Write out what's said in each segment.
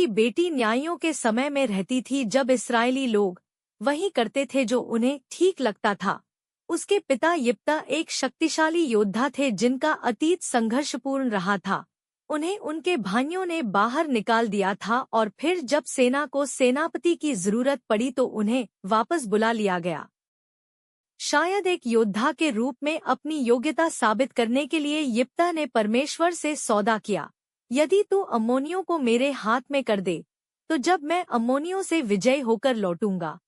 की बेटी न्यायियों के समय में रहती थी, जब इस्राएली लोग वही करते थे जो उन्हें ठीक लगता था। उसके पिता यिप्तह एक शक्तिशाली योद्धा थे जिनका अतीत संघर्षपूर्ण रहा था। उन्हें उनके भाइयों ने बाहर निकाल दिया था और फिर जब सेना को सेनापति की जरूरत पड़ी तो उन्हें वापस बुला लिया गया। शायद एक योद्धा के रूप में अपनी योग्यता साबित करने के लिए यिप्तह ने परमेश्वर से सौदा किया, यदि तू अम्मोनियों को मेरे हाथ में कर दे, तो जब मैं अम्मोनियों से विजयी होकर लौटूंगा,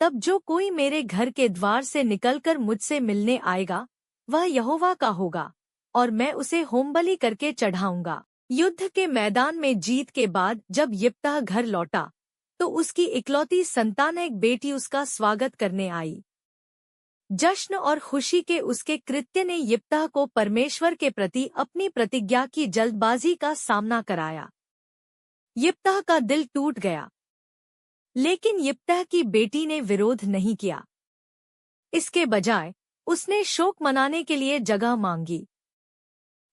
तब जो कोई मेरे घर के द्वार से निकलकर मुझसे मिलने आएगा वह यहोवा का होगा, और मैं उसे होमबलि करके चढ़ाऊंगा। युद्ध के मैदान में जीत के बाद जब यिप्तह घर लौटा, तो उसकी इकलौती संतान एक बेटी उसका स्वागत करने आई। जश्न और खुशी के उसके कृत्य ने यिप्तह को परमेश्वर के प्रति अपनी प्रतिज्ञा की जल्दबाजी का सामना कराया। यिप्तह का दिल टूट गया, लेकिन यिप्तह की बेटी ने विरोध नहीं किया। इसके बजाय उसने शोक मनाने के लिए जगह मांगी।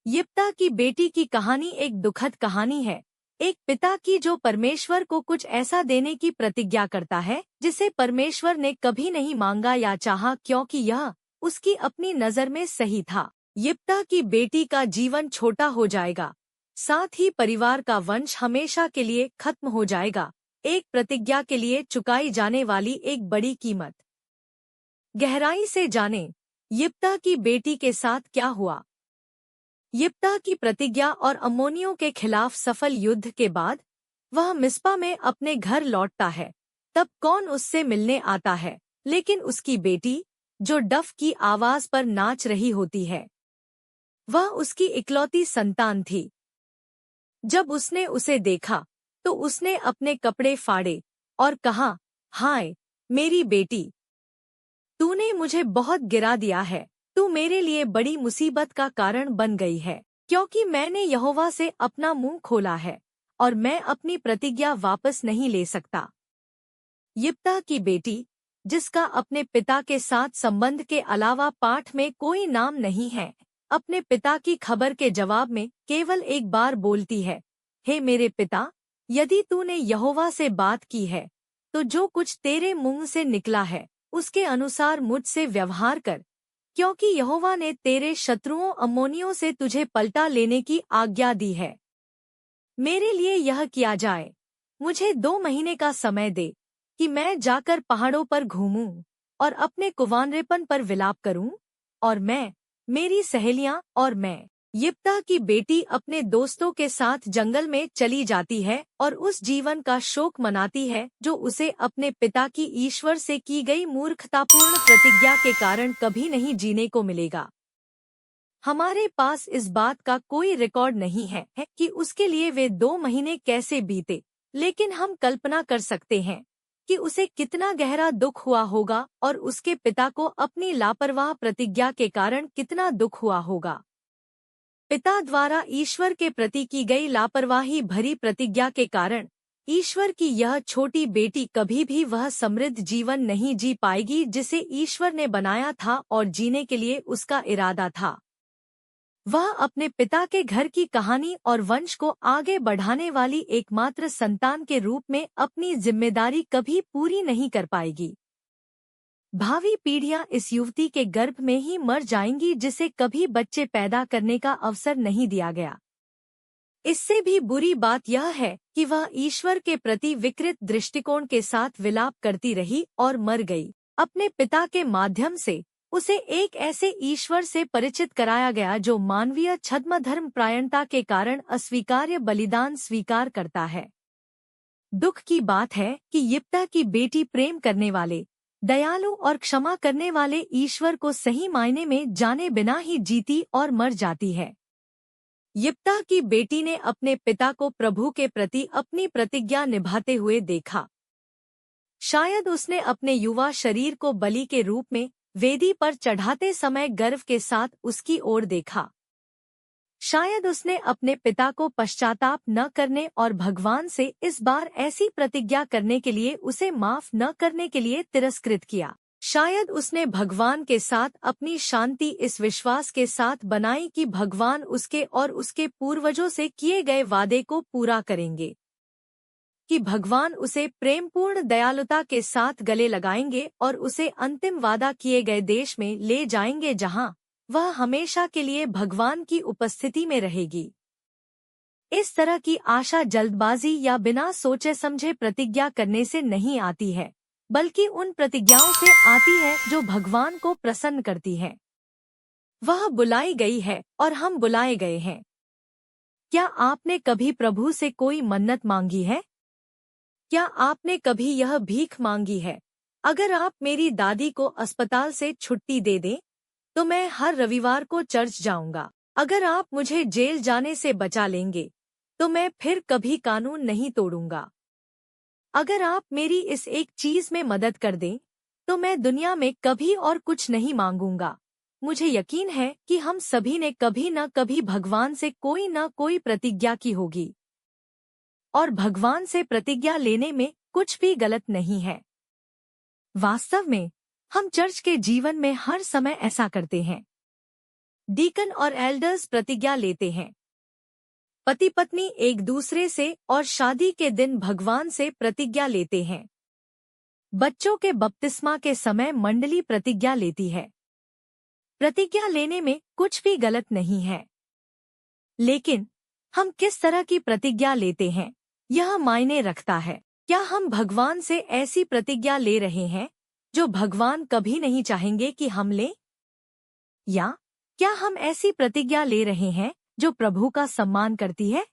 यिप्तह की बेटी की कहानी एक दुखद कहानी है, एक पिता की जो परमेश्वर को कुछ ऐसा देने की प्रतिज्ञा करता है जिसे परमेश्वर ने कभी नहीं मांगा या चाहा, क्योंकि यह उसकी अपनी नज़र में सही था। यिप्तह की बेटी का जीवन छोटा हो जाएगा, साथ ही परिवार का वंश हमेशा के लिए खत्म हो जाएगा, एक प्रतिज्ञा के लिए चुकाई जाने वाली एक बड़ी कीमत। गहराई से जानें, यिप्तह की बेटी के साथ क्या हुआ। यिप्तह की प्रतिज्ञा और अम्मोनियों के खिलाफ सफल युद्ध के बाद वह मिस्पा में अपने घर लौटता है। तब कौन उससे मिलने आता है, लेकिन उसकी बेटी, जो डफ की आवाज पर नाच रही होती है। वह उसकी इकलौती संतान थी। जब उसने उसे देखा तो उसने अपने कपड़े फाड़े और कहा, हाय मेरी बेटी, तूने मुझे बहुत गिरा दिया है। तू मेरे लिए बड़ी मुसीबत का कारण बन गई है, क्योंकि मैंने यहोवा से अपना मुंह खोला है और मैं अपनी प्रतिज्ञा वापस नहीं ले सकता। यिप्तह की बेटी, जिसका अपने पिता के साथ संबंध के अलावा पाठ में कोई नाम नहीं है, अपने पिता की खबर के जवाब में केवल एक बार बोलती है, हे मेरे पिता, यदि तूने यहोवा से बात की है तो जो कुछ तेरे मुंह से निकला है उसके अनुसार मुझसे व्यवहार कर, क्योंकि यहोवा ने तेरे शत्रुओं अम्मोनियों से तुझे पलटा लेने की आज्ञा दी है। मेरे लिए यह किया जाए, मुझे 2 महीने का समय दे कि मैं जाकर पहाड़ों पर घूमूं और अपने कुंवारेपन पर विलाप करूं, और मैं, मेरी सहेलियां और मैं। यिप्तह की बेटी अपने दोस्तों के साथ जंगल में चली जाती है और उस जीवन का शोक मनाती है जो उसे अपने पिता की ईश्वर से की गई मूर्खतापूर्ण प्रतिज्ञा के कारण कभी नहीं जीने को मिलेगा। हमारे पास इस बात का कोई रिकॉर्ड नहीं है कि उसके लिए वे 2 महीने कैसे बीते, लेकिन हम कल्पना कर सकते हैं कि उसे कितना गहरा दुख हुआ होगा और उसके पिता को अपनी लापरवाह प्रतिज्ञा के कारण कितना दुख हुआ होगा। पिता द्वारा ईश्वर के प्रति की गई लापरवाही भरी प्रतिज्ञा के कारण ईश्वर की यह छोटी बेटी कभी भी वह समृद्ध जीवन नहीं जी पाएगी जिसे ईश्वर ने बनाया था और जीने के लिए उसका इरादा था। वह अपने पिता के घर की कहानी और वंश को आगे बढ़ाने वाली एकमात्र संतान के रूप में अपनी जिम्मेदारी कभी पूरी नहीं कर पाएगी। भावी पीढ़ियां इस युवती के गर्भ में ही मर जाएंगी जिसे कभी बच्चे पैदा करने का अवसर नहीं दिया गया। इससे भी बुरी बात यह है कि वह ईश्वर के प्रति विकृत दृष्टिकोण के साथ विलाप करती रही और मर गई। अपने पिता के माध्यम से उसे एक ऐसे ईश्वर से परिचित कराया गया जो मानवीय छद्म परायणता के कारण अस्वीकार्य बलिदान स्वीकार करता है। दुख की बात है कि यिप्तह की बेटी प्रेम करने वाले, दयालु और क्षमा करने वाले ईश्वर को सही मायने में जाने बिना ही जीती और मर जाती है। यिप्तह की बेटी ने अपने पिता को प्रभु के प्रति अपनी प्रतिज्ञा निभाते हुए देखा। शायद उसने अपने युवा शरीर को बलि के रूप में वेदी पर चढ़ाते समय गर्व के साथ उसकी ओर देखा। शायद उसने अपने पिता को पश्चाताप न करने और भगवान से इस बार ऐसी प्रतिज्ञा करने के लिए उसे माफ न करने के लिए तिरस्कृत किया। शायद उसने भगवान के साथ अपनी शांति इस विश्वास के साथ बनाई कि भगवान उसके और उसके पूर्वजों से किए गए वादे को पूरा करेंगे। कि भगवान उसे प्रेमपूर्ण दयालुता के साथ गले लगाएंगे और उसे अंतिम वादा किए गए देश में ले जाएंगे जहां वह हमेशा के लिए भगवान की उपस्थिति में रहेगी। इस तरह की आशा जल्दबाजी या बिना सोचे समझे प्रतिज्ञा करने से नहीं आती है, बल्कि उन प्रतिज्ञाओं से आती है जो भगवान को प्रसन्न करती है। वह बुलाई गई है और हम बुलाए गए हैं। क्या आपने कभी प्रभु से कोई मन्नत मांगी है? क्या आपने कभी यह भीख मांगी है, अगर आप मेरी दादी को अस्पताल से छुट्टी दे दें, तो मैं हर रविवार को चर्च जाऊंगा। अगर आप मुझे जेल जाने से बचा लेंगे, तो मैं फिर कभी कानून नहीं तोड़ूंगा। अगर आप मेरी इस एक चीज में मदद कर दें, तो मैं दुनिया में कभी और कुछ नहीं मांगूंगा। मुझे यकीन है कि हम सभी ने कभी न कभी भगवान से कोई न कोई प्रतिज्ञा की होगी, और भगवान से प्रतिज्ञा लेने में कुछ भी गलत नहीं है। वास्तव में हम चर्च के जीवन में हर समय ऐसा करते हैं। डीकन और एल्डर्स प्रतिज्ञा लेते हैं। पति पत्नी एक दूसरे से और शादी के दिन भगवान से प्रतिज्ञा लेते हैं। बच्चों के बपतिस्मा के समय मंडली प्रतिज्ञा लेती है। प्रतिज्ञा लेने में कुछ भी गलत नहीं है, लेकिन हम किस तरह की प्रतिज्ञा लेते हैं यह मायने रखता है। क्या हम भगवान से ऐसी प्रतिज्ञा ले रहे हैं जो भगवान कभी नहीं चाहेंगे कि हम लें? या क्या हम ऐसी प्रतिज्ञा ले रहे हैं जो प्रभु का सम्मान करती है?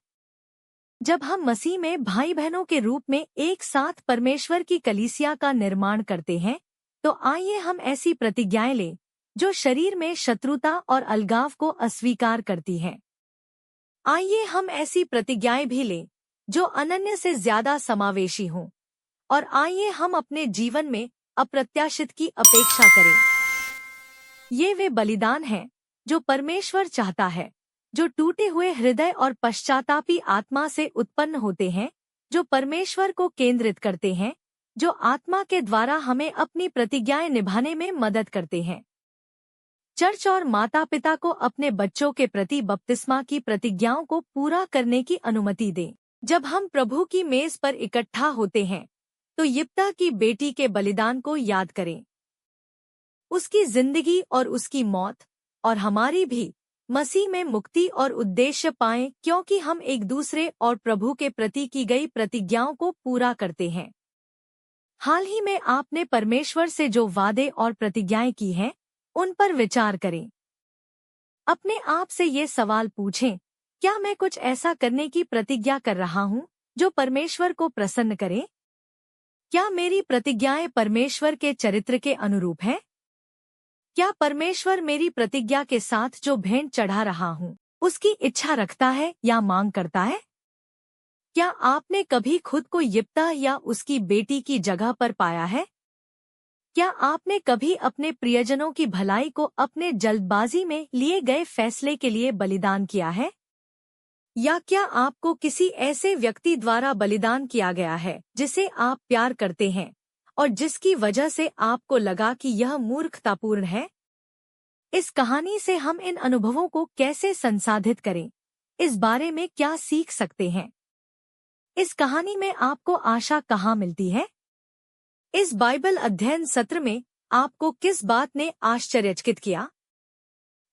जब हम मसीह में भाई बहनों के रूप में एक साथ परमेश्वर की कलीसिया का निर्माण करते हैं, तो आइए हम ऐसी प्रतिज्ञाएं लें जो शरीर में शत्रुता और अलगाव को अस्वीकार करती हैं। आइए हम ऐसी प्रतिज्ञाएं भी लें जो अनन्य से ज्यादा समावेशी हों, और आइए हम अपने जीवन में अप्रत्याशित की अपेक्षा करें। ये वे बलिदान हैं जो परमेश्वर चाहता है, जो टूटे हुए हृदय और पश्चातापी आत्मा से उत्पन्न होते हैं, जो परमेश्वर को केंद्रित करते हैं, जो आत्मा के द्वारा हमें अपनी प्रतिज्ञाएं निभाने में मदद करते हैं। चर्च और माता पिता को अपने बच्चों के प्रति बपतिस्मा की प्रतिज्ञाओं को पूरा करने की अनुमति दें। जब हम प्रभु की मेज पर इकट्ठा होते हैं, तो यिप्तह की बेटी के बलिदान को याद करें। उसकी जिंदगी और उसकी मौत, और हमारी भी, मसीह में मुक्ति और उद्देश्य पाएं, क्योंकि हम एक दूसरे और प्रभु के प्रति की गई प्रतिज्ञाओं को पूरा करते हैं। हाल ही में आपने परमेश्वर से जो वादे और प्रतिज्ञाएं की हैं, उन पर विचार करें। अपने आप से ये सवाल पूछें, क्या मैं कुछ ऐसा करने की प्रतिज्ञा कर रहा हूँ जो परमेश्वर को प्रसन्न करे? क्या मेरी प्रतिज्ञाएं परमेश्वर के चरित्र के अनुरूप हैं? क्या परमेश्वर मेरी प्रतिज्ञा के साथ जो भेंट चढ़ा रहा हूँ उसकी इच्छा रखता है या मांग करता है? क्या आपने कभी खुद को यिप्तह या उसकी बेटी की जगह पर पाया है? क्या आपने कभी अपने प्रियजनों की भलाई को अपने जल्दबाजी में लिए गए फैसले के लिए बलिदान किया है? या क्या आपको किसी ऐसे व्यक्ति द्वारा बलिदान किया गया है जिसे आप प्यार करते हैं और जिसकी वजह से आपको लगा कि यह मूर्खतापूर्ण है? इस कहानी से हम इन अनुभवों को कैसे संसाधित करें, इस बारे में क्या सीख सकते हैं? इस कहानी में आपको आशा कहाँ मिलती है? इस बाइबल अध्ययन सत्र में आपको किस बात ने आश्चर्यचकित किया?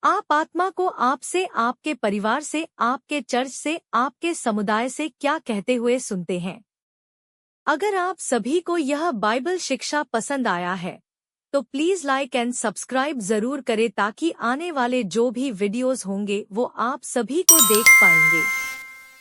आप आत्मा को आपसे, आपके परिवार से, आपके चर्च से, आपके समुदाय से क्या कहते हुए सुनते हैं? अगर आप सभी को यह बाइबल शिक्षा पसंद आया है, तो प्लीज लाइक एंड सब्सक्राइब जरूर करें ताकि आने वाले जो भी वीडियोस होंगे वो आप सभी को देख पाएंगे।